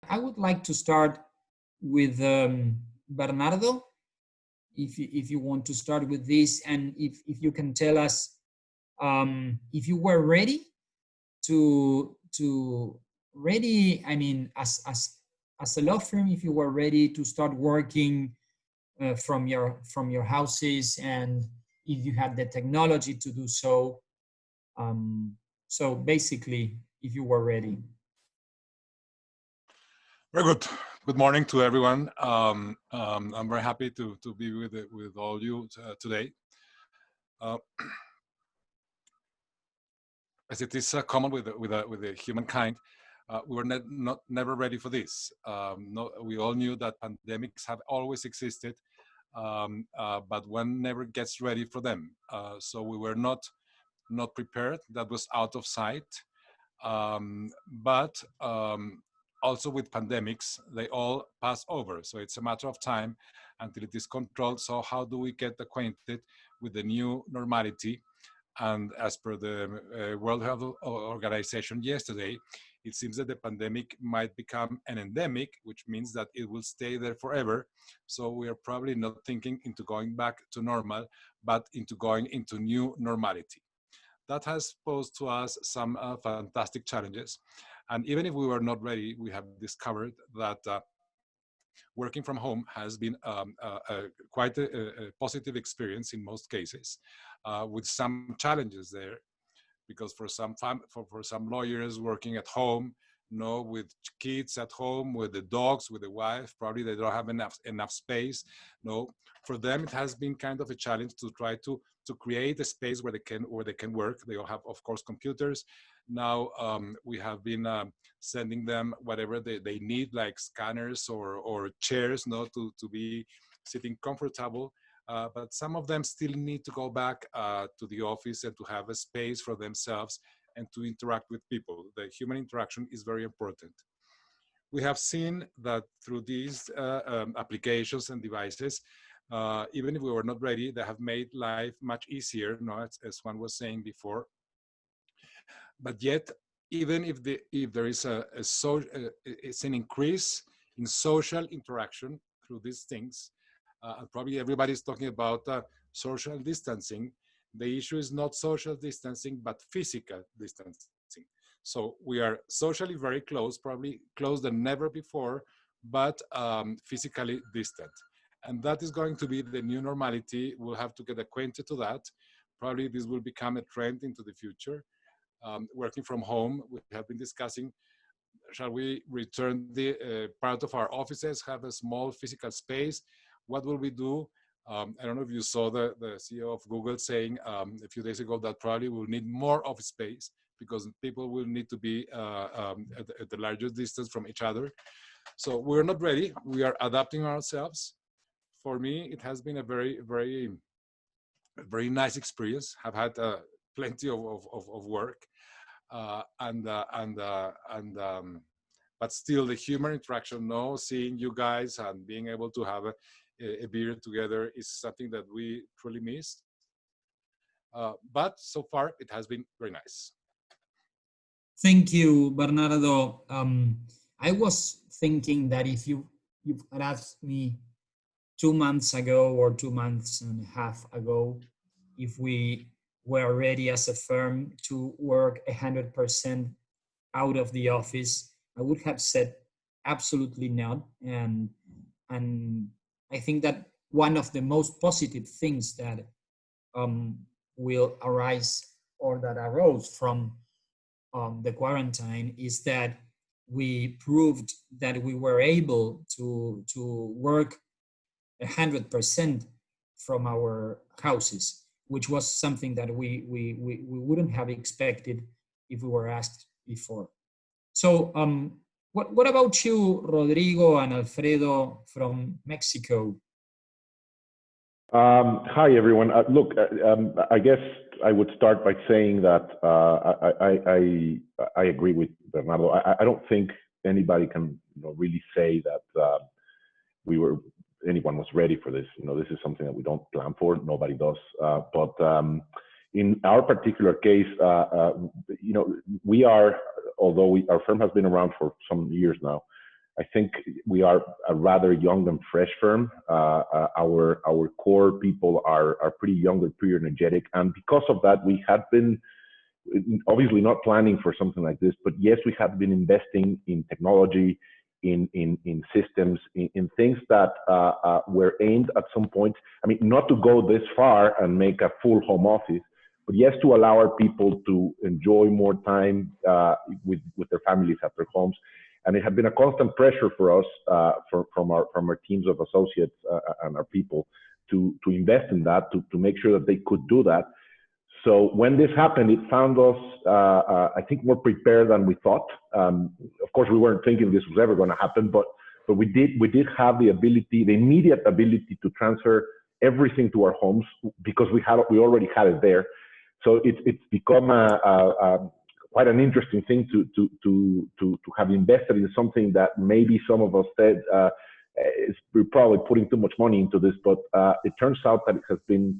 I would like to start with Bernardo, if you want to start with this, and if you can tell us if you were ready to ready. I mean, as a law firm, if you were ready to start working from your houses, and if you had the technology to do so. Um, so basically, if you were ready. Very good. Good morning to everyone. I'm very happy to be with all you today. As it is common with the humankind, we were never ready for this. We all knew that pandemics have always existed, but one never gets ready for them. So we were not prepared. That was out of sight. But also with pandemics, they all pass over. So it's a matter of time until it is controlled. So how do we get acquainted with the new normality? And as per the World Health Organization yesterday, it seems that the pandemic might become an endemic, which means that it will stay there forever. So we are probably not thinking into going back to normal, but into going into new normality. That has posed to us some fantastic challenges. And even if we were not ready, we have discovered that working from home has been quite a positive experience in most cases, with some challenges there, because for some lawyers working at home, with kids at home, with the dogs, with the wife, probably they don't have enough space. For them it has been kind of a challenge to try to create a space where they can work. They all have, of course, computers. Now we have been sending them whatever they need, like scanners or chairs, to be sitting comfortable. But some of them still need to go back to the office and to have a space for themselves and to interact with people. The human interaction is very important. We have seen that through these applications and devices, even if we were not ready, they have made life much easier, as one was saying before. But yet, even if there is it's an increase in social interaction through these things, probably everybody's talking about social distancing. The issue is not social distancing, but physical distancing. So we are socially very close, probably closer than never before, but physically distant. And that is going to be the new normality. We'll have to get acquainted to that. Probably this will become a trend into the future. Working from home, we have been discussing, shall we return the part of our offices, have a small physical space? What will we do? I don't know if you saw the CEO of Google saying a few days ago that probably we'll need more office space because people will need to be at the largest distance from each other. So we're not ready. We are adapting ourselves. For me, it has been a very, very, very nice experience. I've had plenty of work, but still the human interaction, seeing you guys and being able to have a beer together is something that we truly miss. But so far, it has been very nice. Thank you, Bernardo. I was thinking that if you've had asked me 2 months ago or 2 months and a half ago, if we were ready as a firm to work 100% out of the office, I would have said absolutely not. And I think that one of the most positive things that will arise or that arose from the quarantine is that we proved that we were able to work 100% from our houses, which was something that we wouldn't have expected if we were asked before. So what about you, Rodrigo and Alfredo from Mexico? Hi, everyone. Look, I guess I would start by saying that I agree with Bernardo. I don't think anybody can really say that anyone was ready for this. This is something that we don't plan for. Nobody does. But in our particular case, we are, although our firm has been around for some years now, I think we are a rather young and fresh firm. Our core people are pretty young and pretty energetic, and because of that, we had been obviously not planning for something like this, but yes, we have been investing in technology, in systems, in things that were aimed at some point. I mean, not to go this far and make a full home office, but yes, to allow our people to enjoy more time with their families at their homes. And it had been a constant pressure for us, from our teams of associates and our people, to invest in that, to make sure that they could do that. So when this happened, it found us, I think, more prepared than we thought. Of course, we weren't thinking this was ever going to happen, but we did have the ability, the immediate ability, to transfer everything to our homes because we already had it there. So it's become quite an interesting thing to have invested in something that maybe some of us said we're probably putting too much money into this, but it turns out that it has been,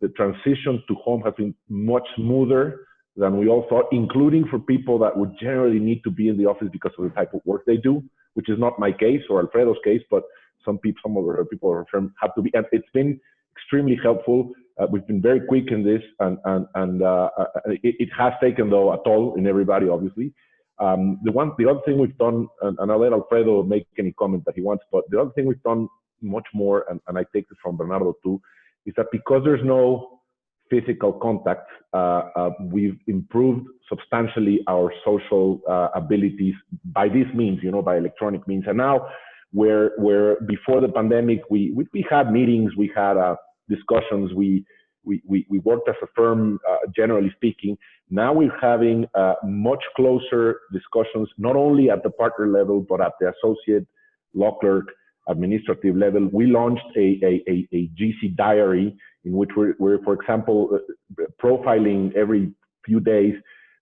the transition to home has been much smoother than we all thought, including for people that would generally need to be in the office because of the type of work they do, which is not my case or Alfredo's case, but some of our people at our firm have to be. And it's been extremely helpful. We've been very quick in this, and it has taken, though, a toll in everybody, obviously. The other thing we've done, and I'll let Alfredo make any comment that he wants, but the other thing we've done much more, and I take this from Bernardo too, is that because there's no physical contact, we've improved substantially our social abilities by these means, by electronic means. And now, where before the pandemic, we had meetings, we had discussions, we worked as a firm, generally speaking. Now we're having much closer discussions, not only at the partner level, but at the associate, law clerk, administrative level. We launched a GC diary in which we're, for example, profiling every few days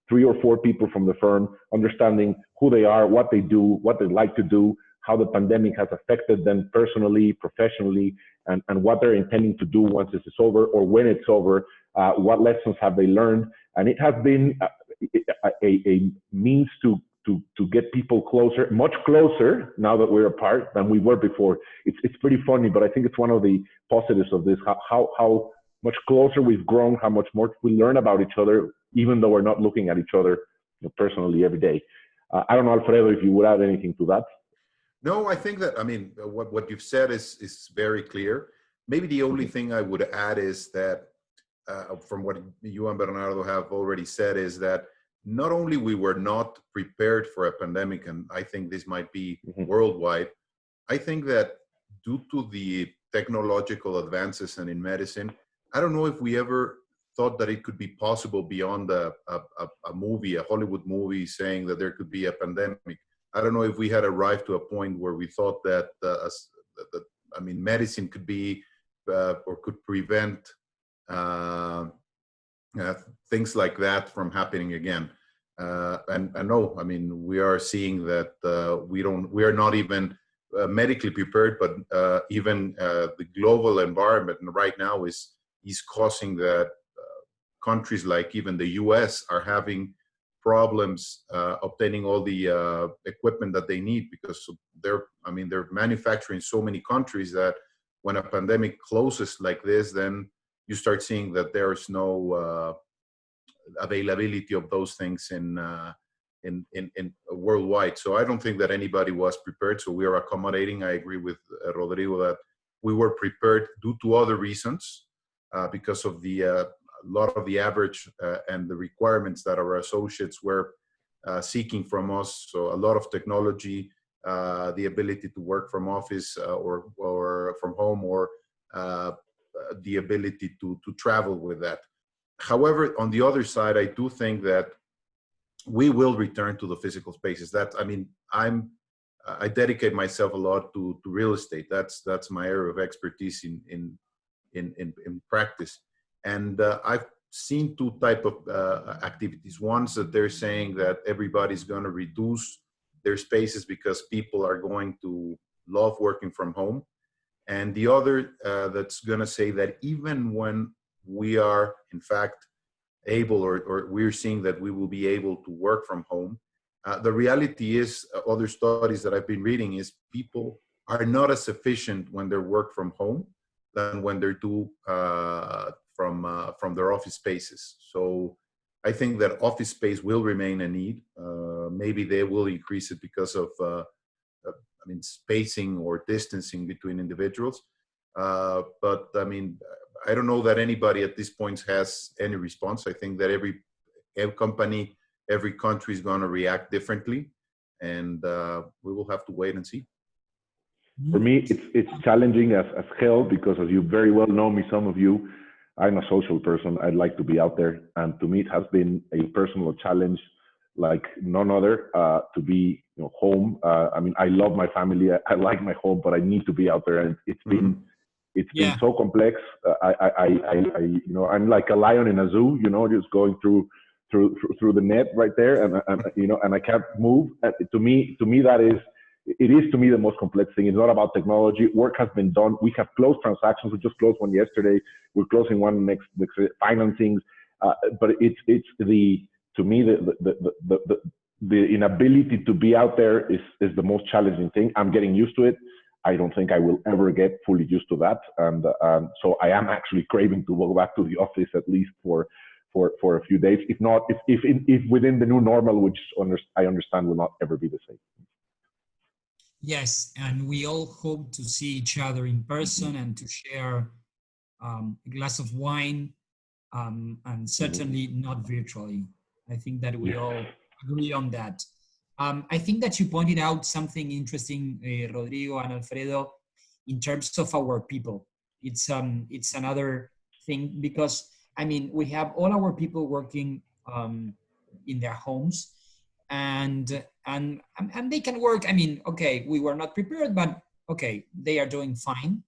3 or 4 people from the firm, understanding who they are, what they do, what they like to do, how the pandemic has affected them personally, professionally, and what they're intending to do once this is over or when it's over, what lessons have they learned. And it has been a means to get people closer, much closer now that we're apart than we were before. It's pretty funny, but I think it's one of the positives of this, how much closer we've grown, how much more we learn about each other, even though we're not looking at each other personally every day. I don't know, Alfredo, if you would add anything to that. No, I think that, I mean, what you've said is very clear. Maybe the only thing I would add is that, from what you and Bernardo have already said, is that not only we were not prepared for a pandemic, and I think this might be worldwide, I think that due to the technological advances and in medicine, I don't know if we ever thought that it could be possible beyond a movie, a Hollywood movie, saying that there could be a pandemic. I don't know if we had arrived to a point where we thought that, medicine could be or could prevent things like that from happening again. And no, I mean, we are seeing that we are not even medically prepared, but even the global environment right now is causing that countries like even the US are having problems obtaining all the equipment that they need, because they're manufacturing so many countries that when a pandemic closes like this, then you start seeing that there's no availability of those things in worldwide. So I don't think that anybody was prepared. So we are accommodating. I agree with Rodrigo that we were prepared due to other reasons, because of the lot of the average and the requirements that our associates were seeking from us. So a lot of technology, the ability to work from office or from home, or the ability to travel with that. However, on the other side, I do think that we will return to the physical spaces. I dedicate myself a lot to real estate. That's my area of expertise in practice. And I've seen 2 types of activities. One's that they're saying that everybody's going to reduce their spaces because people are going to love working from home. And the other that's going to say that even when we are, in fact, able, or we're seeing that we will be able to work from home, The reality is, other studies that I've been reading is people are not as efficient when they work from home than when they do from their office spaces. So I think that office space will remain a need. Maybe they will increase it because of spacing or distancing between individuals. But I mean, I don't know that anybody at this point has any response. I think that every company, every country is going to react differently, and we will have to wait and see. For me, it's challenging as hell, because as you very well know me, some of you, I'm a social person. I'd like to be out there, and to me, it has been a personal challenge like none other, to be home. I mean, I love my family. I like my home, but I need to be out there, and it's been been so complex. I'm like a lion in a zoo, just going through the net right there, and I can't move. To me, it is to me the most complex thing. It's not about technology. Work has been done. We have closed transactions. We just closed one yesterday. We're closing one next financings. But it's to me the inability to be out there is the most challenging thing. I'm getting used to it. I don't think I will ever get fully used to that, and so I am actually craving to go back to the office, at least for a few days. If not, if within the new normal, which I understand will not ever be the same. Yes, and we all hope to see each other in person and to share a glass of wine, and certainly not virtually. I think that we all agree on that. I think that you pointed out something interesting, Rodrigo and Alfredo, in terms of our people. It's another thing, because I mean, we have all our people working in their homes, and they can work. I mean, okay, we were not prepared, but okay, they are doing fine.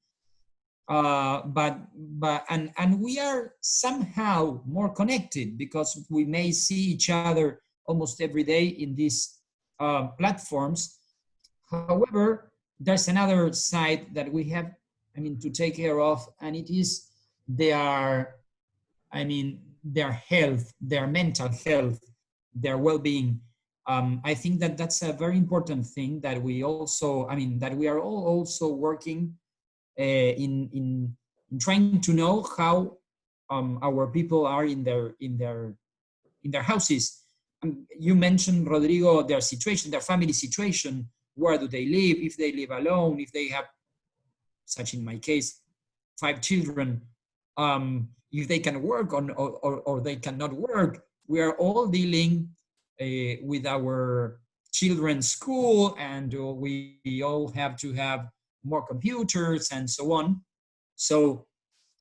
But we are somehow more connected, because we may see each other almost every day in these platforms. However, there's another side that we have, to take care of, and it is their health, their mental health, their well-being. I think that that's a very important thing that we also, that we are all also working in trying to know how our people are in their houses. You mentioned, Rodrigo, their situation, their family situation. Where do they live? If they live alone, if they have, such in my case, 5 children, if they can work or they cannot work. We are all dealing with our children's school, and we all have to have more computers and so on. So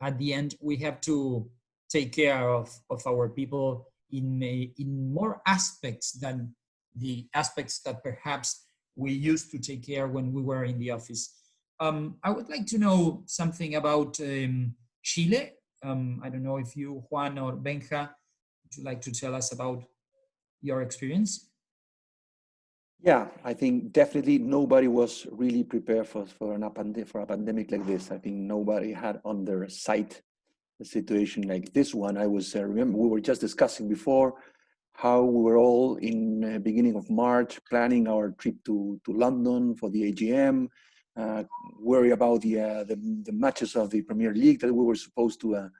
at the end, we have to take care of our people in more aspects than the aspects that perhaps we used to take care when we were in the office. I would like to know something about Chile. I don't know if you, Juan or Benja, would you like to tell us about your experience? Yeah, I think definitely nobody was really prepared for a pandemic like this. I think nobody had on their sight a situation like this one. I was remember we were just discussing before how we were all in beginning of March planning our trip to London for the AGM, worry about the matches of the Premier League that we were supposed to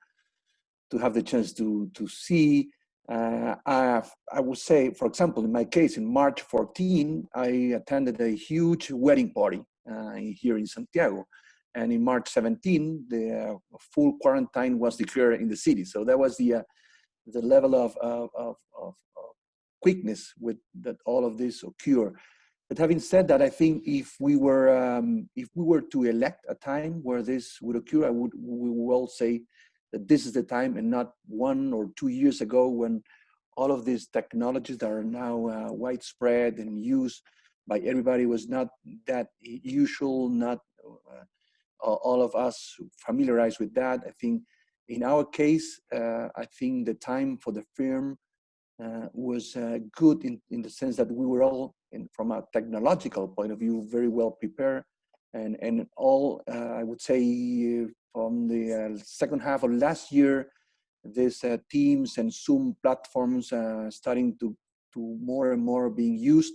have the chance to see. I would say, for example, in my case, in March 14, I attended a huge wedding party here in Santiago. And in March 17, the full quarantine was declared in the city. So that was the level of quickness with that all of this occurred. But having said that, I think if we were to elect a time where this would occur, we will say that this is the time, and not 1 or 2 years ago, when all of these technologies that are now widespread and used by everybody was not that usual, not all of us familiarized with that. I think in our case, I think the time for the firm was good in the sense that we were all, from a technological point of view, very well prepared. And all, I would say, from the second half of last year, these Teams and Zoom platforms starting to to more and more being used,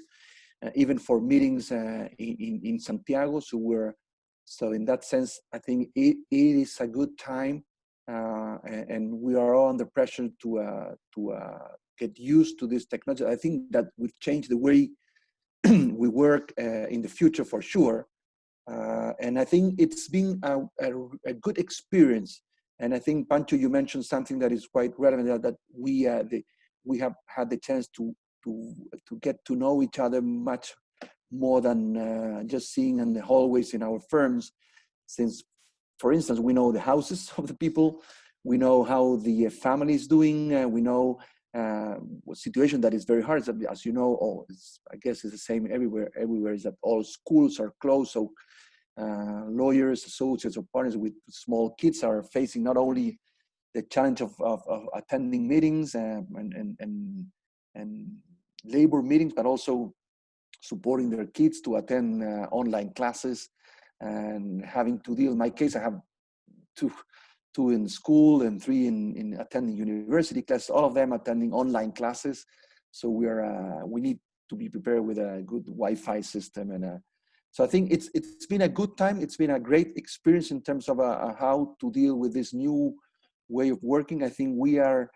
even for meetings in Santiago. So in that sense, I think it is a good time, and we are all under pressure to get used to this technology. I think that will change the way we work in the future for sure. And I think it's been a good experience. And I think, Pancho, you mentioned something that is quite relevant, that we have had the chance to get to know each other much more than just seeing in the hallways in our firms. Since, for instance, we know the houses of the people, we know how the family is doing, we know a situation that is very hard. As you know, I guess it's the same everywhere. Everywhere is that all schools are closed, so lawyers, associates, or partners with small kids are facing not only the challenge of attending meetings and labor meetings, but also supporting their kids to attend online classes, and having to deal. In my case, I have two in school and three in attending university classes, all of them attending online classes. So we need to be prepared with a good Wi-Fi system. And so I think it's been a good time. It's been a great experience in terms of how to deal with this new way of working. I think we are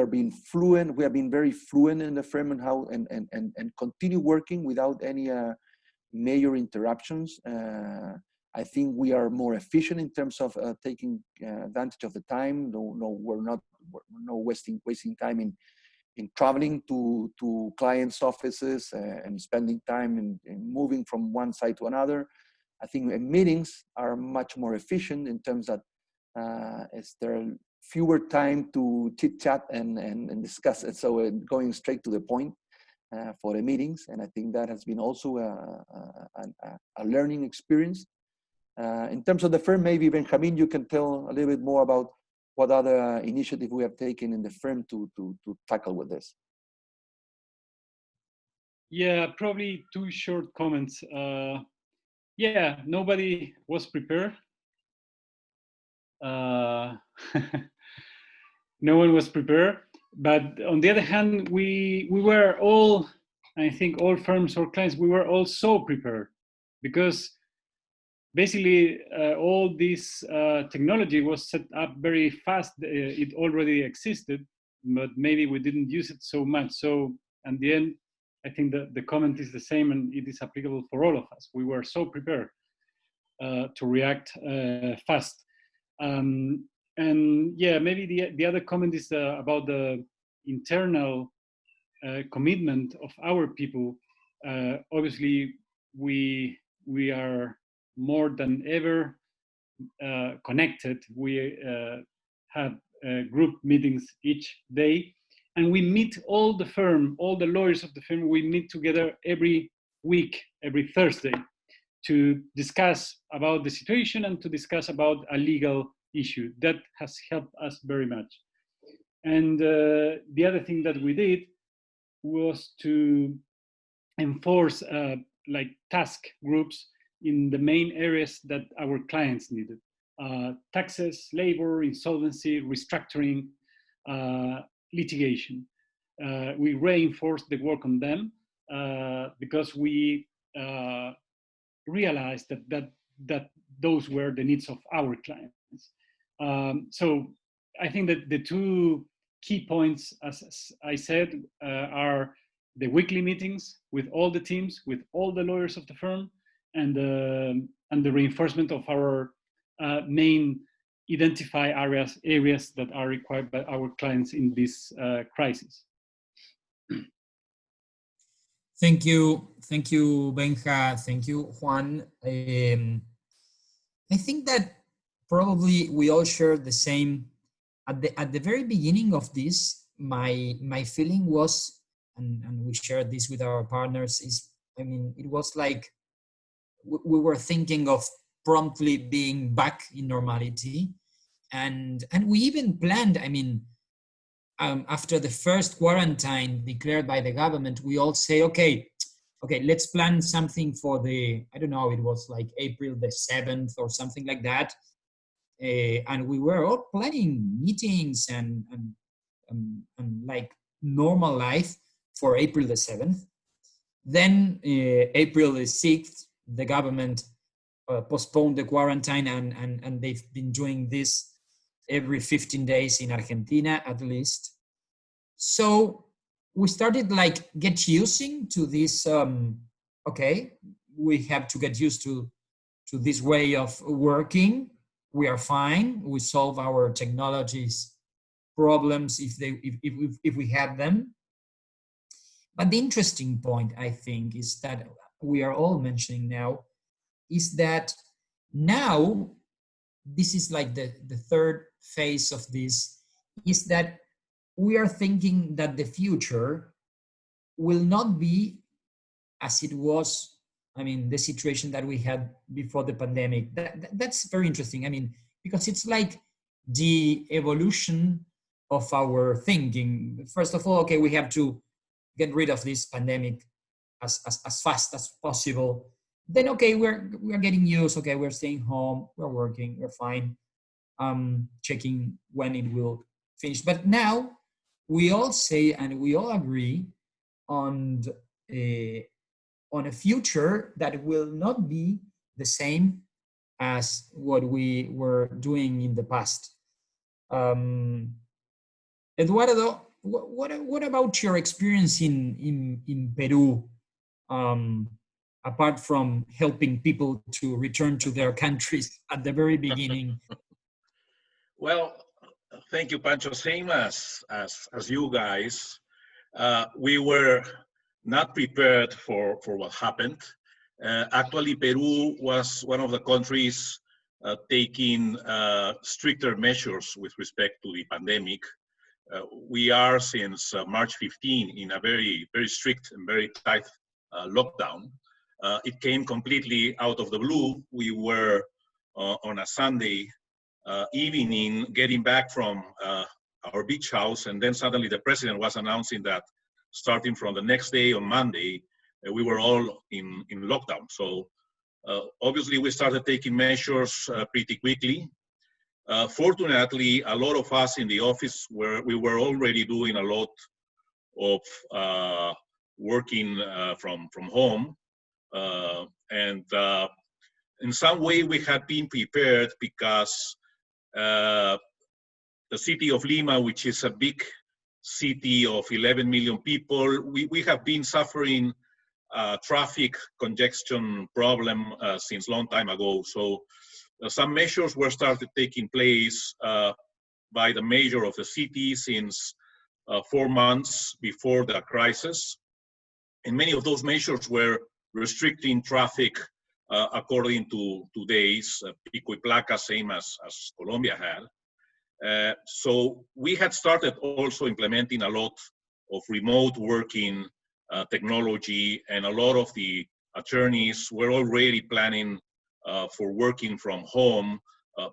being fluent. We have been very fluent in the firm and how and continue working without any major interruptions. I think we are more efficient in terms of taking advantage of the time. We're not wasting time in traveling to clients' offices and spending time in moving from one side to another. I think meetings are much more efficient in terms that is there fewer time to chit chat and discuss it. So going straight to the point for the meetings, and I think that has been also a learning experience. In terms of the firm, maybe Benjamin, you can tell a little bit more about what other initiative we have taken in the firm to tackle with this. Yeah, probably two short comments. Yeah, nobody was prepared. No one was prepared. But on the other hand, we were all, I think all firms or clients, we were all so prepared, because basically all this technology was set up very fast. It already existed, but maybe we didn't use it so much. So at the end, I think that the comment is the same, and it is applicable for all of us. We were so prepared to react fast. And yeah, maybe the other comment is about the internal commitment of our people. Obviously, we are more than ever connected. We have group meetings each day, and we meet all the firm, all the lawyers of the firm. We meet together every week, every Thursday, to discuss about the situation and to discuss about a legal issue. That has helped us very much. And the other thing that we did was to enforce like task groups in the main areas that our clients needed: taxes, labor, insolvency, restructuring, litigation. We reinforced the work on them because we realized that those were the needs of our clients. So I think that the two key points, as I said, are the weekly meetings with all the teams, with all the lawyers of the firm, and the reinforcement of our main identify areas that are required by our clients in this crisis. Thank you, Benja. Thank you, Juan. I think that probably we all share the same. At the very beginning of this, my feeling was, and we shared this with our partners, is, I mean, it was like we were thinking of promptly being back in normality, and we even planned. I mean, after the first quarantine declared by the government, we all say, okay, let's plan something for the, I don't know, it was like April the 7th or something like that. And we were all planning meetings and like normal life. for April the 7th. Then April the 6th, the government postponed the quarantine, and they've been doing this every 15 days in Argentina at least. So we started like get using to this, okay, we have to get used to this way of working. We are fine. We solve our technologies problems if we have them. But the interesting point, I think, is that we are all mentioning now is that now this is like the third phase of this, is that we are thinking that the future will not be as it was. I mean, the situation that we had before the pandemic. That's very interesting. I mean, because it's like the evolution of our thinking. First of all, okay, we have to get rid of this pandemic as fast as possible. Then, okay, we're getting used. Okay, we're staying home, we're working, we're fine. Checking when it will finish. But now we all say and we all agree on a future that will not be the same as what we were doing in the past. Eduardo, what about your experience in Peru? Apart from helping people to return to their countries at the very beginning. Well, thank you, Pancho. Same as you guys. We were not prepared for what happened. Actually, Peru was one of the countries taking stricter measures with respect to the pandemic. We are since March 15 in a very, very strict and very tight lockdown. It came completely out of the blue. We were on a Sunday evening getting back from our beach house, and then suddenly the president was announcing that starting from the next day on Monday, we were all in lockdown. So obviously we started taking measures pretty quickly. Fortunately, a lot of us in the office we were already doing a lot of working from home. And in some way we had been prepared because the city of Lima, which is a big city of 11 million people, we have been suffering traffic congestion problem since long time ago. So some measures were started taking place by the mayor of the city since 4 months before the crisis. And many of those measures were restricting traffic according to today's pico y placa, same as Colombia had. So we had started also implementing a lot of remote working technology, and a lot of the attorneys were already planning for working from home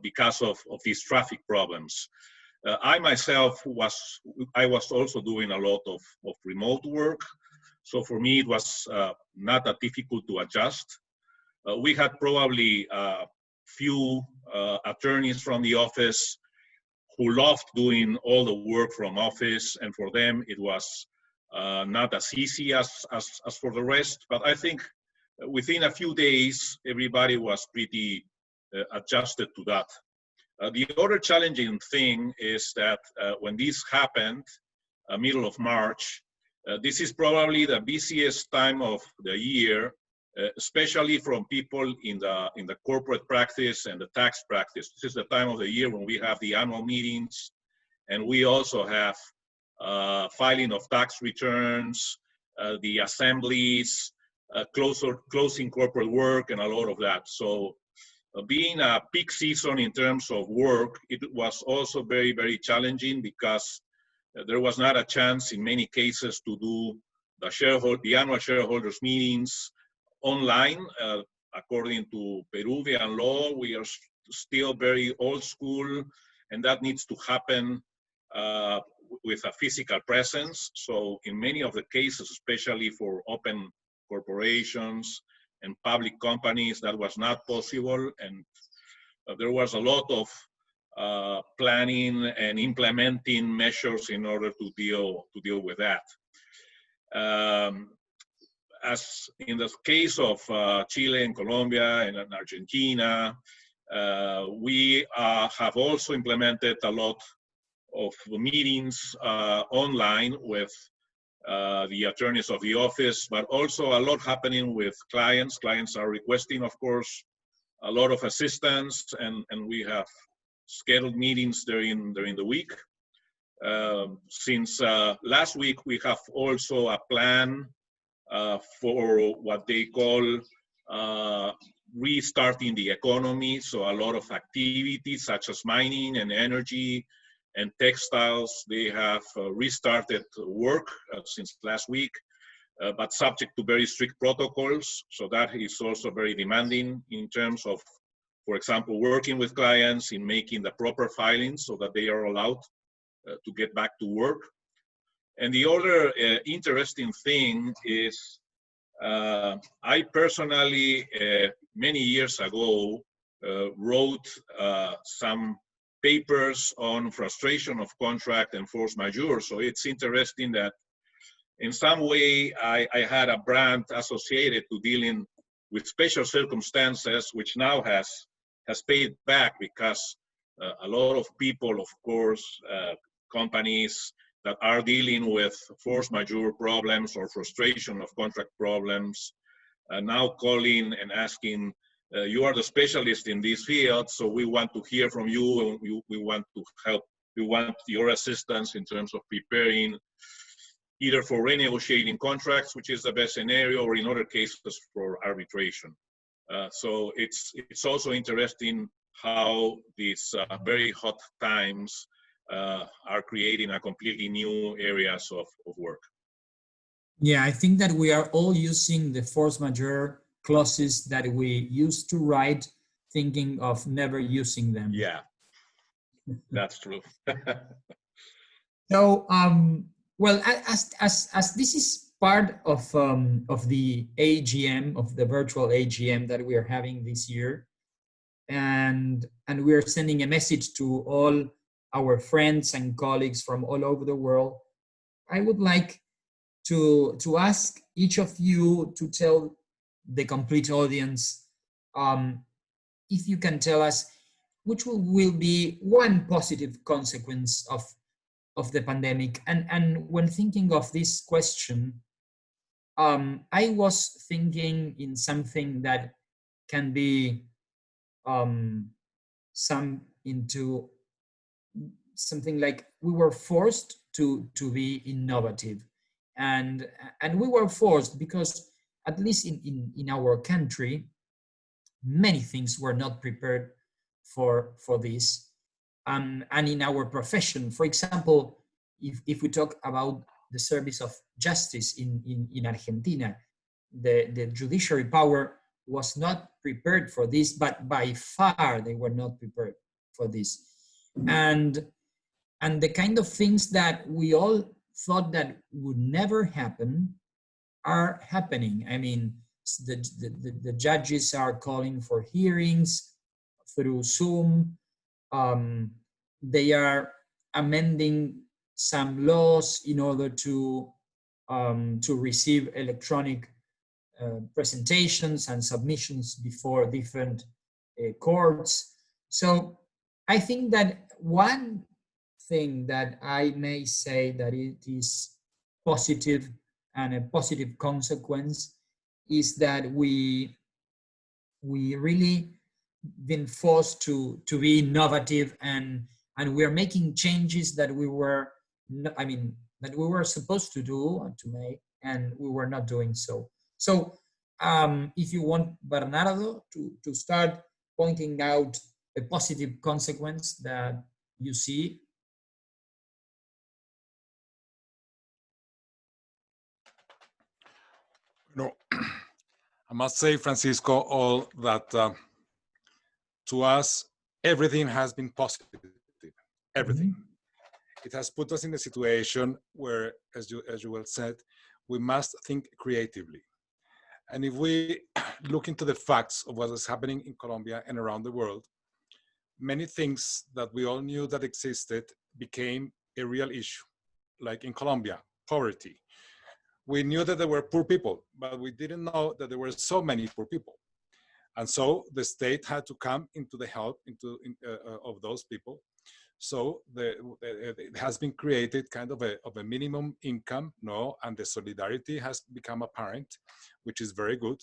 because of these traffic problems. I myself was also doing a lot of remote work. So for me, it was not that difficult to adjust. We had probably a few attorneys from the office who loved doing all the work from office, and for them it was not as easy as for the rest. But I think within a few days, everybody was pretty adjusted to that. The other challenging thing is that when this happened, middle of March, this is probably the busiest time of the year, especially from people in the corporate practice and the tax practice. This is the time of the year when we have the annual meetings, and we also have filing of tax returns, the assemblies, closing corporate work, and a lot of that. So being a peak season in terms of work, it was also very, very challenging because there was not a chance in many cases to do the annual shareholders meetings online. According to Peruvian law, we are still very old school, and that needs to happen with a physical presence. So in many of the cases, especially for open corporations and public companies, that was not possible, and there was a lot of planning and implementing measures in order to deal with that. Um, as in the case of Chile and Colombia and Argentina, we have also implemented a lot of meetings online with the attorneys of the office, but also a lot happening with clients. Clients are requesting, of course, a lot of assistance, and we have scheduled meetings during the week. Since last week, we have also a plan for what they call restarting the economy. So a lot of activities such as mining and energy and textiles, they have restarted work since last week, but subject to very strict protocols. So that is also very demanding in terms of, for example, working with clients in making the proper filings so that they are allowed to get back to work. And the other interesting thing is I personally, many years ago, wrote some papers on frustration of contract and force majeure. So it's interesting that in some way I had a brand associated to dealing with special circumstances, which now has paid back because a lot of people, of course, companies that are dealing with force majeure problems or frustration of contract problems, now calling and asking, you are the specialist in this field, so we want to hear from you, and we want to help. We want your assistance in terms of preparing either for renegotiating contracts, which is the best scenario, or in other cases for arbitration. So it's also interesting how these very hot times are creating a completely new areas of work. Yeah, I think that we are all using the force majeure clauses that we used to write, thinking of never using them. Yeah, that's true. So, well, as this is part of the AGM, of the virtual AGM that we are having this year, and we are sending a message to all our friends and colleagues from all over the world, I would like to ask each of you to tell the complete audience, if you can tell us which will be one positive consequence of the pandemic. And when thinking of this question, I was thinking in something that can be summed into something like we were forced to be innovative, and we were forced because at least in our country, many things were not prepared for this. And in our profession, for example, if we talk about the service of justice in Argentina, the judiciary power was not prepared for this, but by far they were not prepared for this. And the kind of things that we all thought that would never happen are happening. I mean, the judges are calling for hearings through Zoom. They are amending some laws in order to receive electronic presentations and submissions before different courts. So I think that one thing that I may say that it is positive and a positive consequence is that we really been forced to be innovative, and we are making changes that we were that we were supposed to do and to make, and we were not doing so. So if you want Bernardo to start pointing out a positive consequence that you see. No, I must say, Francisco, all that to us, everything has been positive. Everything. Mm-hmm. It has put us in a situation where, as you well said, we must think creatively. And if we look into the facts of what is happening in Colombia and around the world, many things that we all knew that existed became a real issue. Like in Colombia, poverty. we knew that there were poor people, but we didn't know that there were so many poor people. And so the state had to come into the help of those people. So it has been created kind of a minimum income, no, and the solidarity has become apparent, which is very good.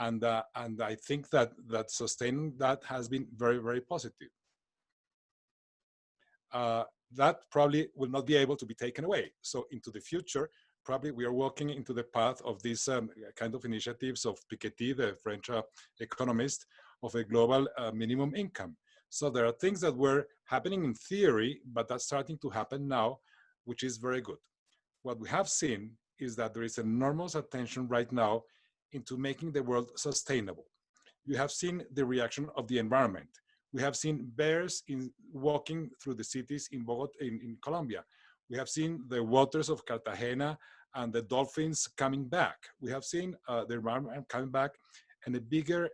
And I think that sustaining that has been very, very positive. That probably will not be able to be taken away. So into the future, probably we are walking into the path of these kind of initiatives of Piketty, the French economist, of a global minimum income. So there are things that were happening in theory, but that's starting to happen now, which is very good. What we have seen is that there is enormous attention right now into making the world sustainable. You have seen the reaction of the environment. We have seen bears walking through the cities in Bogotá, in Colombia. We have seen the waters of Cartagena and the dolphins coming back. We have seen the environment coming back, and a bigger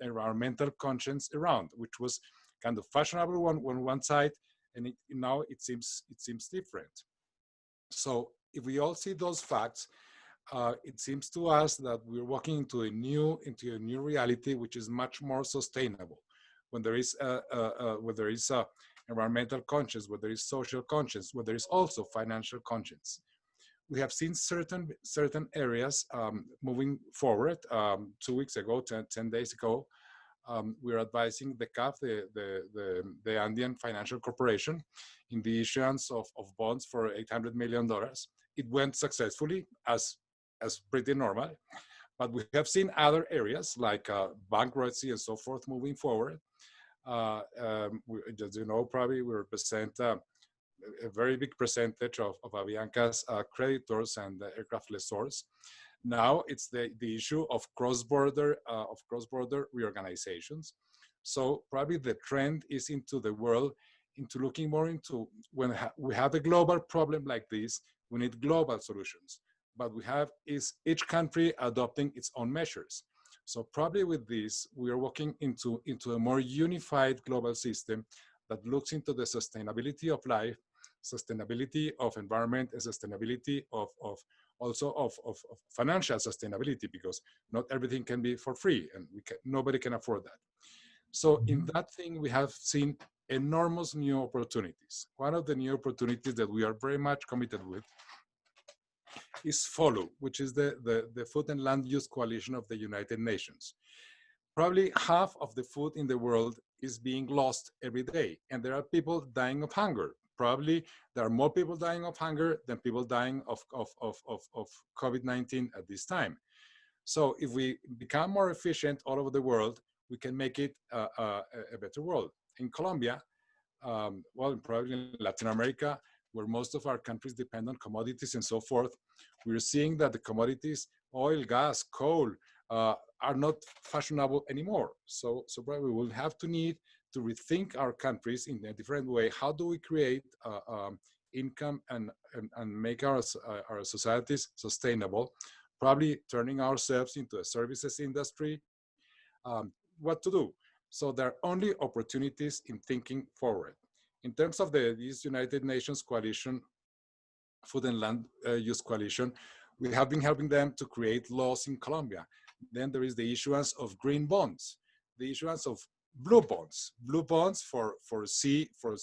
environmental conscience around, which was kind of fashionable on one side, and now it seems different. So if we all see those facts, it seems to us that we're walking into a new reality, which is much more sustainable. When there is environmental conscience, where there is social conscience, where there is also financial conscience. We have seen certain areas moving forward. 2 weeks ago, 10 days ago, we're advising the CAF, the Andean Financial Corporation, in the issuance of bonds for $800 million. It went successfully, as pretty normal, but we have seen other areas like bankruptcy and so forth moving forward. As you know, probably we represent a very big percentage of Avianca's creditors and aircraft lessors. Now it's the issue of cross-border reorganizations. So probably the trend is into the world, into looking more into when we have a global problem like this, we need global solutions. But we have is each country adopting its own measures. So probably with this, we are walking into a more unified global system that looks into the sustainability of life, sustainability of environment, and sustainability of financial sustainability, because not everything can be for free, and nobody can afford that. So in that thing, we have seen enormous new opportunities. One of the new opportunities that we are very much committed with is FOLU, which is the Food and Land Use Coalition of the United Nations. Probably half of the food in the world is being lost every day, and there are people dying of hunger. Probably there are more people dying of hunger than people dying of COVID-19 at this time. So if we become more efficient all over the world, we can make it a better world. In Colombia, well, probably in Latin America, where most of our countries depend on commodities and so forth, we're seeing that the commodities, oil, gas, coal, are not fashionable anymore. So probably we will have to need to rethink our countries in a different way. How do we create income and make our societies sustainable? Probably turning ourselves into a services industry. What to do? So there are only opportunities in thinking forward. In terms of this United Nations Coalition, Food and Land Use Coalition, we have been helping them to create laws in Colombia. Then there is the issuance of green bonds, the issuance of blue bonds for sea-related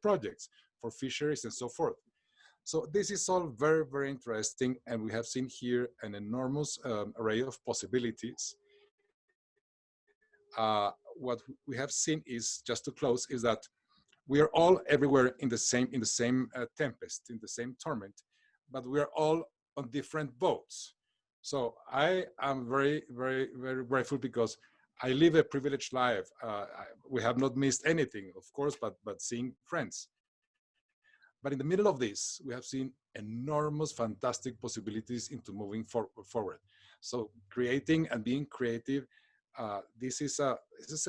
projects, for fisheries and so forth. So this is all very, very interesting, and we have seen here an enormous array of possibilities. What we have seen is, just to close, is that we are all everywhere in the same tempest, in the same torment, but we are all on different boats. So I am very, very, very grateful because I live a privileged life. We have not missed anything, of course, but seeing friends. But in the middle of this, we have seen enormous, fantastic possibilities into moving forward. So creating and being creative, this is a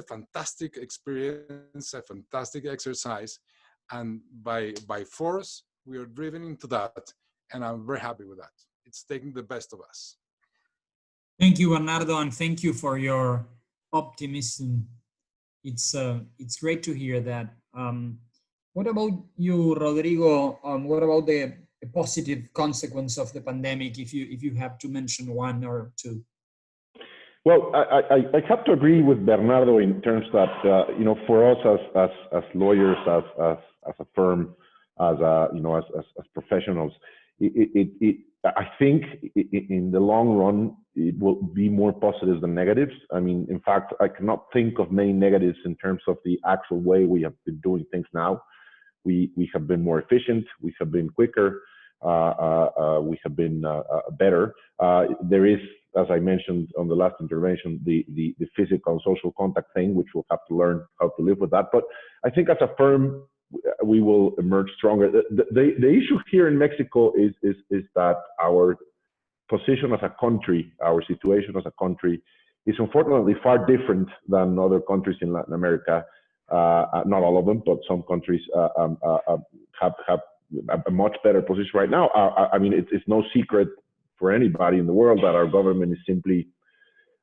fantastic experience, a fantastic exercise, and by force we are driven into that, and I'm very happy with that. It's taking the best of us. Thank you, Bernardo, and thank you for your optimism. It's great to hear that. What about you, Rodrigo? What about the a positive consequence of the pandemic, if you have to mention one or two? Well, I have to agree with Bernardo in terms that for us as lawyers, as a firm, as professionals, I think in the long run it will be more positives than negatives. I mean, in fact, I cannot think of many negatives in terms of the actual way we have been doing things now. We have been more efficient. We have been quicker. We have been better. There is, as I mentioned on the last intervention, the physical and social contact thing, which we'll have to learn how to live with that. But I think as a firm, we will emerge stronger. The issue here in Mexico is that our position as a country, our situation as a country, is unfortunately far different than other countries in Latin America. Not all of them, but some countries have a much better position right now. I mean, it's no secret for anybody in the world that our government is simply,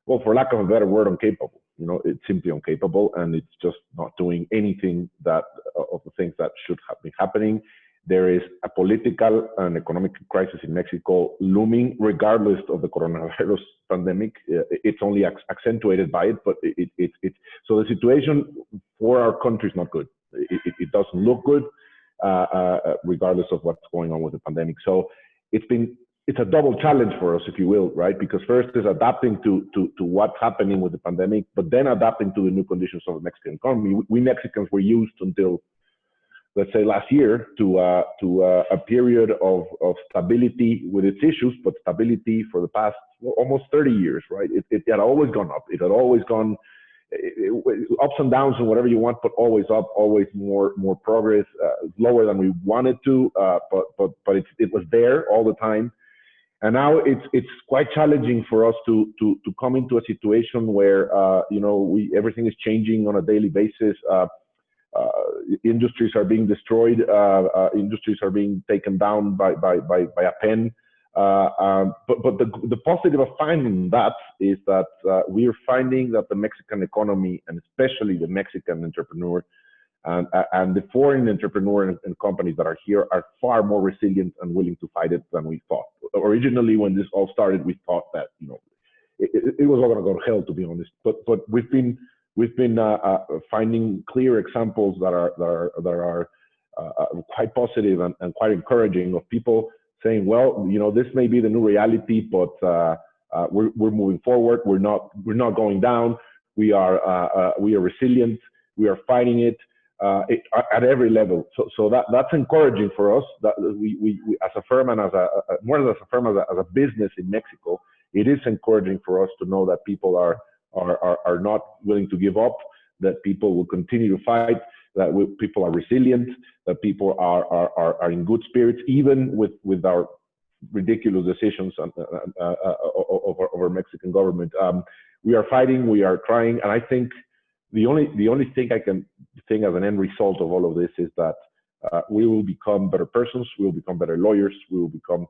well, for lack of a better word, incapable. It's simply incapable, and it's just not doing anything of the things that should have been happening. There is a political and economic crisis in Mexico looming, regardless of the coronavirus pandemic. It's only accentuated by it, but so the situation for our country is not good. It doesn't look good, regardless of what's going on with the pandemic. So it's a double challenge for us, if you will, right? Because first is adapting to what's happening with the pandemic, but then adapting to the new conditions of the Mexican economy. We Mexicans were used until, let's say, last year to a period of stability with its issues, but stability for the past almost 30 years, right? It had always gone up. It had always gone ups and downs and whatever you want, but always up, always more progress, lower than we wanted to, but it was there all the time. And now it's quite challenging for us to come into a situation where everything is changing on a daily basis. Industries are being destroyed. Industries are being taken down by a pen. But the positive of finding that is that we are finding that the Mexican economy, and especially the Mexican entrepreneur and the foreign entrepreneur and companies that are here, are far more resilient and willing to fight it than we thought. Originally, when this all started, we thought that it was all going to go to hell, to be honest. But we've been finding clear examples that are quite positive and quite encouraging, of people saying, well, this may be the new reality, but we're moving forward. We're not going down. We are resilient. We are fighting it at every level. So that's encouraging for us. That we as a firm and as a business in Mexico, it is encouraging for us to know that people are not willing to give up, that people will continue to fight, that people are resilient, that people are in good spirits, even with our ridiculous decisions of our Mexican government. We are fighting, we are trying, and I think the only thing I can think as an end result of all of this is that we will become better persons, we will become better lawyers, we will become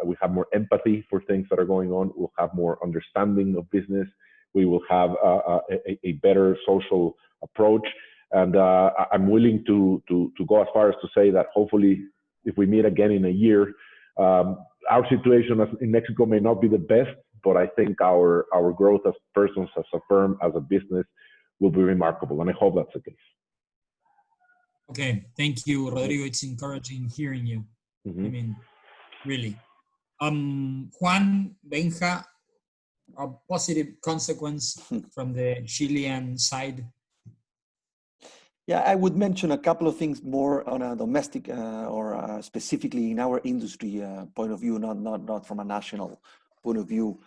we have more empathy for things that are going on. We'll have more understanding of business. We will have a better social approach. And I'm willing to go as far as to say that hopefully, if we meet again in a year, our situation in Mexico may not be the best, but I think our growth as persons, as a firm, as a business, will be remarkable. And I hope that's the case. Okay, thank you, Rodrigo. It's encouraging hearing you. Mm-hmm. I mean, really. Juan, Benja, a positive consequence from the Chilean side? Yeah, I would mention a couple of things more on a domestic or specifically in our industry point of view, not from a national point of view.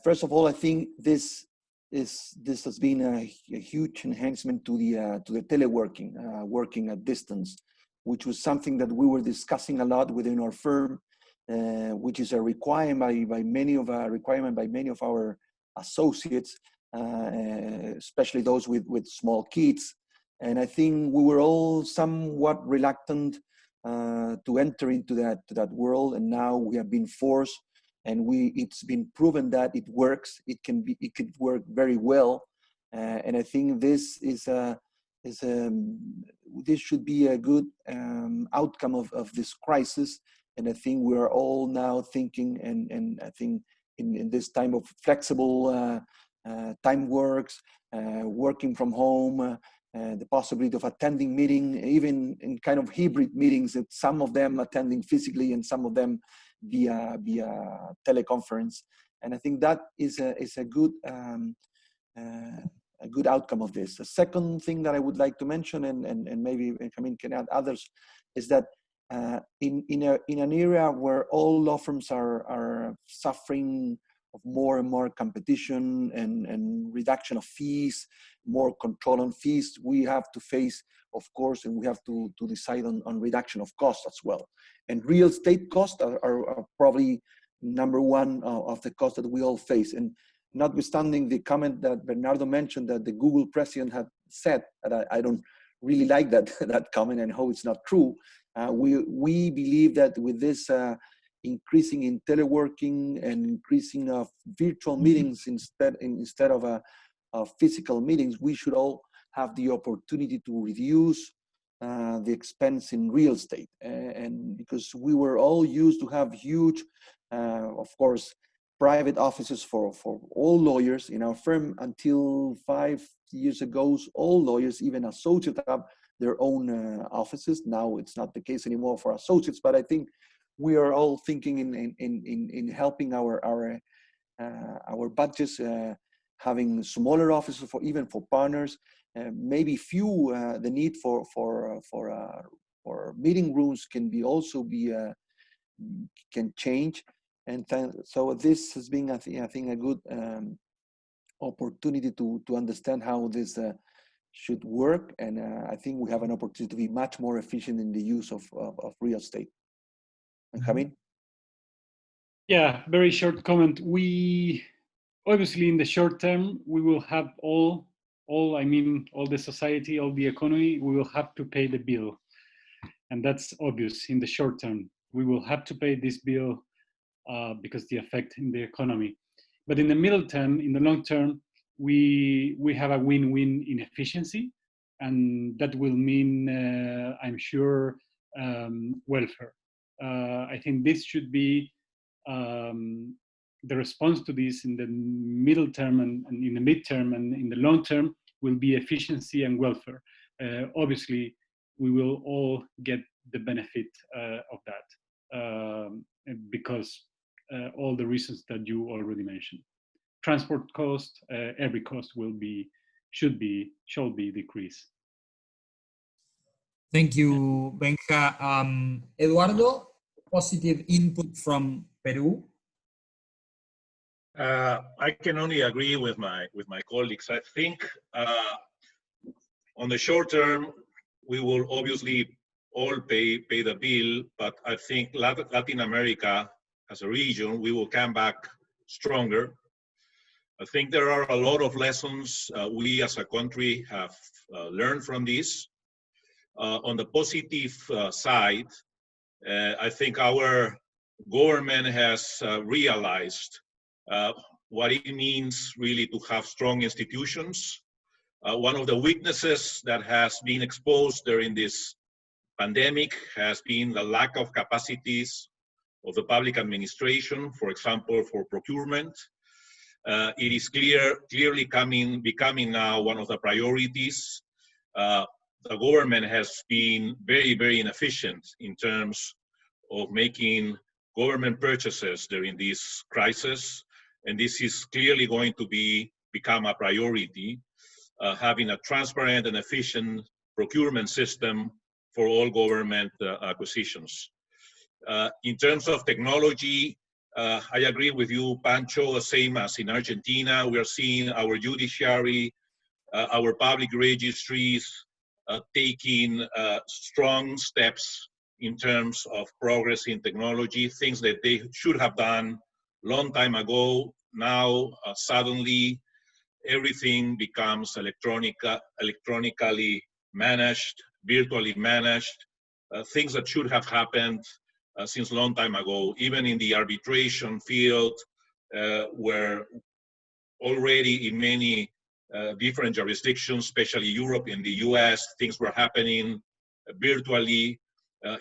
First of all, I think this has been a huge enhancement to the teleworking, working at distance, which was something that we were discussing a lot within our firm, which is a requirement by many of our associates, especially those with small kids. And I think we were all somewhat reluctant to enter into that world, and now we have been forced, and it's been proven that it works. It could work very well, and I think this is this should be a good outcome of this crisis. And I think we are all now thinking, and I think in this time of flexible time works, working from home, the possibility of attending meeting, even in kind of hybrid meetings, that some of them attending physically and some of them via teleconference. And I think that is a good outcome of this. The second thing that I would like to mention, and maybe Benjamin can add others, is that in an area where all law firms are suffering of more and more competition and reduction of fees, more control on fees, we have to face, of course, and we have to decide on reduction of costs as well. And real estate costs are probably number one of the costs that we all face. And notwithstanding the comment that Bernardo mentioned that the Google president had said, that I don't really like that comment and hope it's not true. We believe that with this increasing in teleworking and increasing of virtual meetings instead of physical meetings, we should all have the opportunity to reduce the expense in real estate. And because we were all used to have huge, of course, private offices for all lawyers in our firm. Until 5 years ago, all lawyers, even associates, have their own offices. Now it's not the case anymore for associates, but I think we are all thinking in helping our budgets, having smaller offices even for partners, maybe few. The need for meeting rooms can change, and so this has been, I think a good opportunity to understand how this should work, and I think we have an opportunity to be much more efficient in the use of real estate. Benjamin? Yeah, very short comment. We obviously in the short term we will have all the society, all the economy, we will have to pay the bill, and that's obvious. In the short term we will have to pay this bill because the effect in the economy. But in the middle term, in the long term, we have a win-win in efficiency, and that will mean, I'm sure, welfare. I think this should be the response to this in the middle term and in the midterm and in the long term will be efficiency and welfare. Obviously, we will all get the benefit of that because all the reasons that you already mentioned. Transport cost, every cost should be decreased. Thank you, Benja. Eduardo, positive input from Peru. I can only agree with my colleagues. I think on the short term, we will obviously all pay the bill, but I think Latin America as a region, we will come back stronger. I think there are a lot of lessons we as a country have learned from this. On the positive side, I think our government has realized what it means really to have strong institutions. One of the weaknesses that has been exposed during this pandemic has been the lack of capacities of the public administration, for example, for procurement. It is clearly becoming now one of the priorities. The government has been very, very inefficient in terms of making government purchases during this crisis, and this is clearly going to become a priority, having a transparent and efficient procurement system for all government acquisitions. In terms of technology, I agree with you, Pancho, the same as in Argentina. We are seeing our judiciary, our public registries taking strong steps in terms of progress in technology, things that they should have done long time ago. Now, suddenly, everything becomes electronically managed, virtually managed, things that should have happened since long time ago, even in the arbitration field, where already in many different jurisdictions, especially Europe and the US. Things were happening virtually.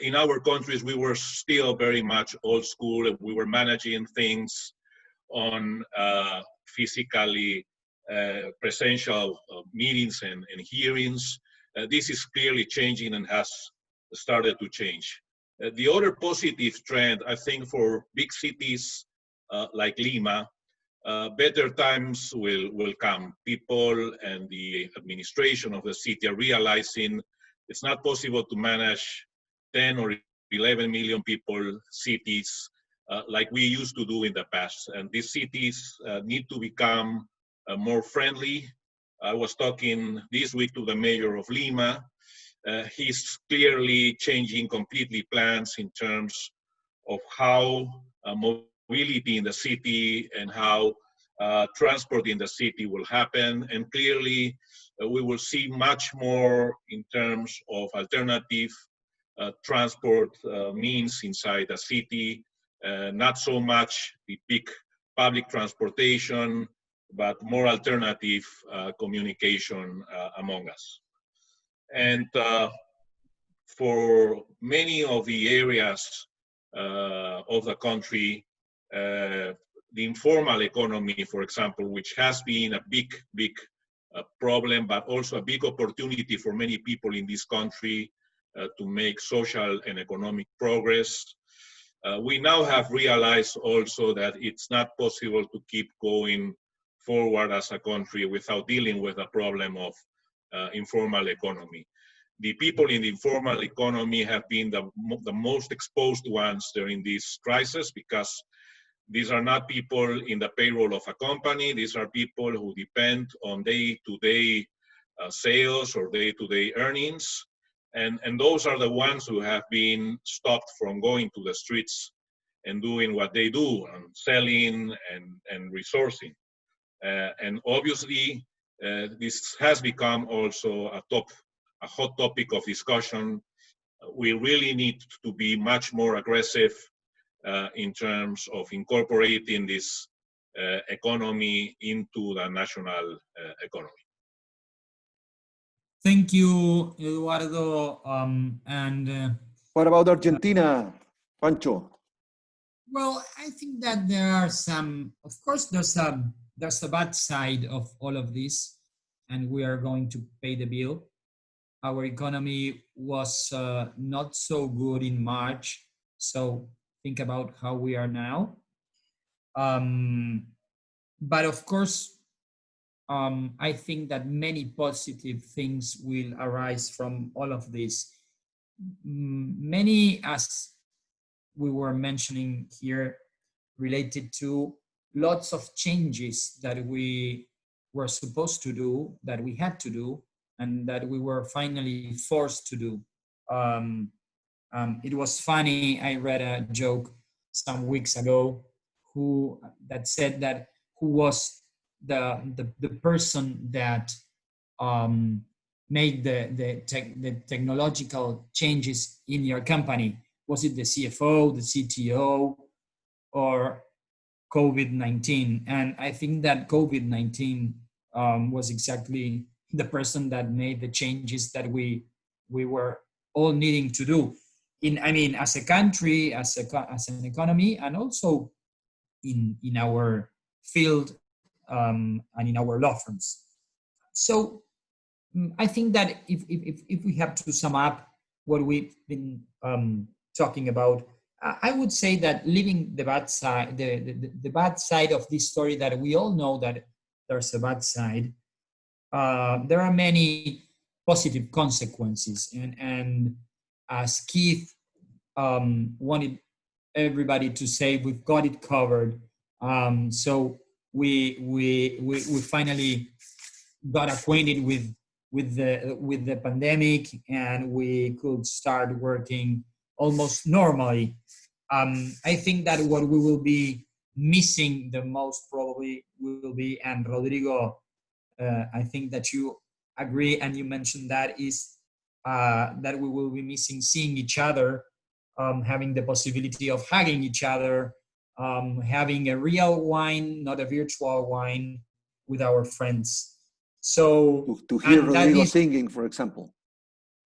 In our countries, we were still very much old school, and we were managing things on physically presential meetings and hearings. This is clearly changing and has started to change. The other positive trend, I think, for big cities like Lima, better times will come. People and the administration of the city are realizing it's not possible to manage 10 or 11 million people cities like we used to do in the past. And these cities need to become more friendly. I was talking this week to the mayor of Lima. He's clearly changing completely plans in terms of how mobility in the city and how transport in the city will happen. And clearly, we will see much more in terms of alternative transport means inside the city, not so much the big public transportation, but more alternative communication among us. And for many of the areas of the country, the informal economy, for example, which has been a big problem, but also a big opportunity for many people in this country to make social and economic progress. We now have realized also that it's not possible to keep going forward as a country without dealing with the problem of informal economy. The people in the informal economy have been the most exposed ones during this crisis, because these are not people in the payroll of a company. These are people who depend on day-to-day sales or day-to-day earnings. And those are the ones who have been stopped from going to the streets and doing what they do, and selling and resourcing. And obviously, this has become also a hot topic of discussion. We really need to be much more aggressive in terms of incorporating this economy into the national economy. Thank you, Eduardo. What about Argentina, Pancho? Well, I think that there are some, of course, there's a bad side of all of this, and we are going to pay the bill. Our economy was not so good in March, so think about how we are now. But of course, I think that many positive things will arise from all of this. Many, as we were mentioning here, related to lots of changes that we were supposed to do, that we had to do, and that we were finally forced to do. It was funny, I read a joke some weeks ago that said that who was the person that made the technological changes in your company. Was it the CFO, the CTO, or COVID-19? And I think that COVID-19 was exactly the person that made the changes that we were all needing to do. As a country, as an economy, and also in our field and in our law firms. So I think that if we have to sum up what we've been talking about, I would say that leaving the bad side, the bad side of this story, that we all know that there's a bad side, there are many positive consequences. And as Keith wanted everybody to say, we've got it covered. So we finally got acquainted with the pandemic, and we could start working almost normally. I think that what we will be missing the most probably will be, and Rodrigo, I think that you agree and you mentioned that, is that we will be missing seeing each other, having the possibility of hugging each other, having a real wine, not a virtual wine, with our friends. So To hear and that Rodrigo is, singing, for example.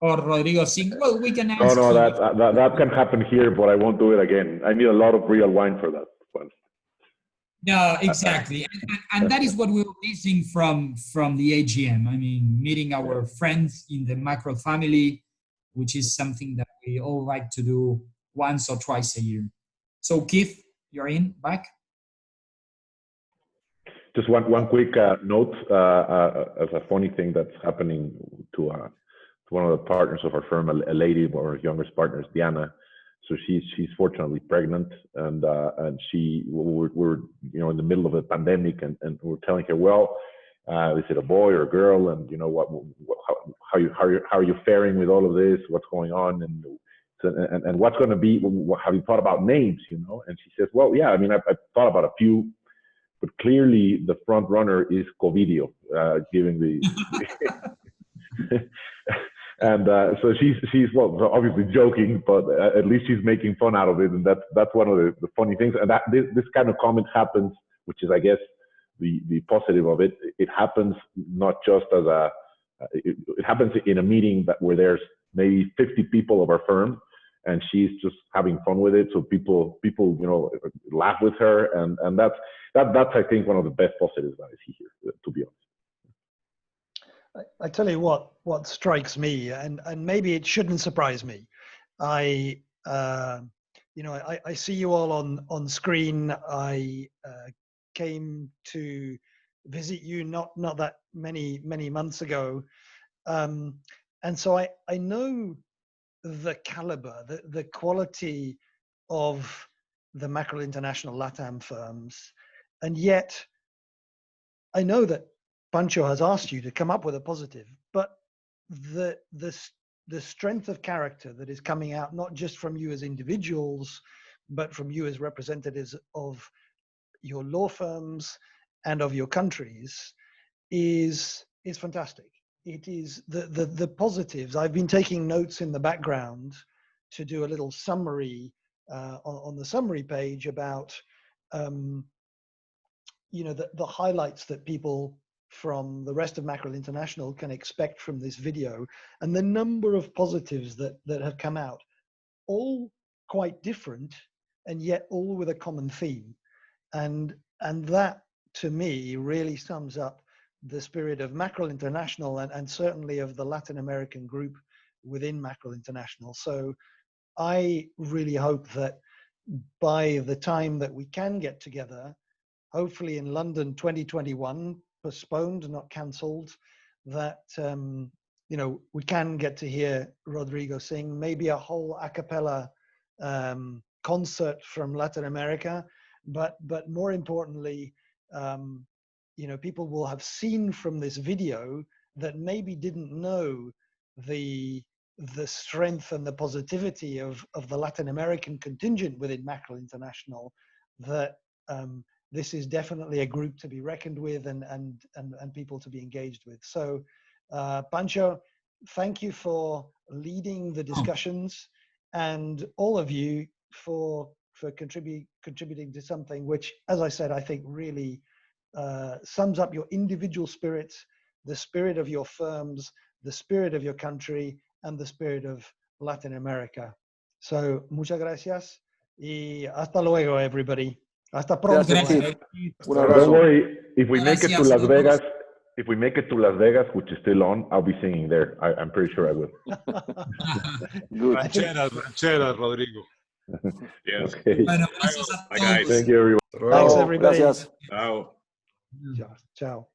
or Rodrigo sing. Well, we can No, ask no, him. that can happen here, but I won't do it again. I need a lot of real wine for that one. No, exactly, and that is what we were missing from the AGM. I mean, meeting our friends in the macro family, which is something that we all like to do once or twice a year. So, Keith, you're in back. Just one quick note as a funny thing that's happening to one of the partners of our firm, a lady, one of our youngest partners, Diana. So she's fortunately pregnant, and we're in the middle of a pandemic, and we're telling her, well, is it a boy or a girl, and how are you faring with all of this? What's going on, and what's going to be? Have you thought about names? And she says, well, yeah, I mean, I've thought about a few, but clearly the front runner is Covidio, giving the. And so she's well, obviously joking, but at least she's making fun out of it, and that's one of the funny things. And that this kind of comment happens, which is, I guess, the positive of it. It happens not just as it happens in a meeting where there's maybe 50 people of our firm, and she's just having fun with it. So people laugh with her, and that's I think one of the best positives that I see here, to be honest. I tell you what strikes me, and maybe it shouldn't surprise me. I see you all on screen. I came to visit you not that many months ago, and so I know the caliber, the quality of the Macro International LATAM firms, and yet I know that Pancho has asked you to come up with a positive, but the strength of character that is coming out, not just from you as individuals, but from you as representatives of your law firms and of your countries, is fantastic. It is the positives. I've been taking notes in the background to do a little summary on the summary page about the highlights that people from the rest of Mackerel International can expect from this video, and the number of positives that have come out, all quite different, and yet all with a common theme. And that, to me, really sums up the spirit of Mackerel International, and certainly of the Latin American group within Mackerel International. So I really hope that by the time that we can get together, hopefully in London 2021, postponed, not cancelled, that we can get to hear Rodrigo sing, maybe a whole a cappella concert from Latin America, but more importantly, people will have seen from this video that maybe didn't know the strength and the positivity of the Latin American contingent within Mackerel International, that this is definitely a group to be reckoned with and people to be engaged with. So, Pancho, thank you for leading the discussions, and all of you for contributing to something which, as I said, I think really sums up your individual spirits, the spirit of your firms, the spirit of your country, and the spirit of Latin America. So, muchas gracias y hasta luego, everybody. Hasta pronto. Gracias, Keith. Don't worry, if we make it to Gracias, Las Vegas, if we make it to Las Vegas, which is still on, I'll be singing there. I'm pretty sure I will. Good. Rancheras, Rodrigo. Yes. Okay. Bueno, gracias a Bye, todos. guys. Thank you, everyone. Thanks, everybody. Gracias. Ciao. Ciao.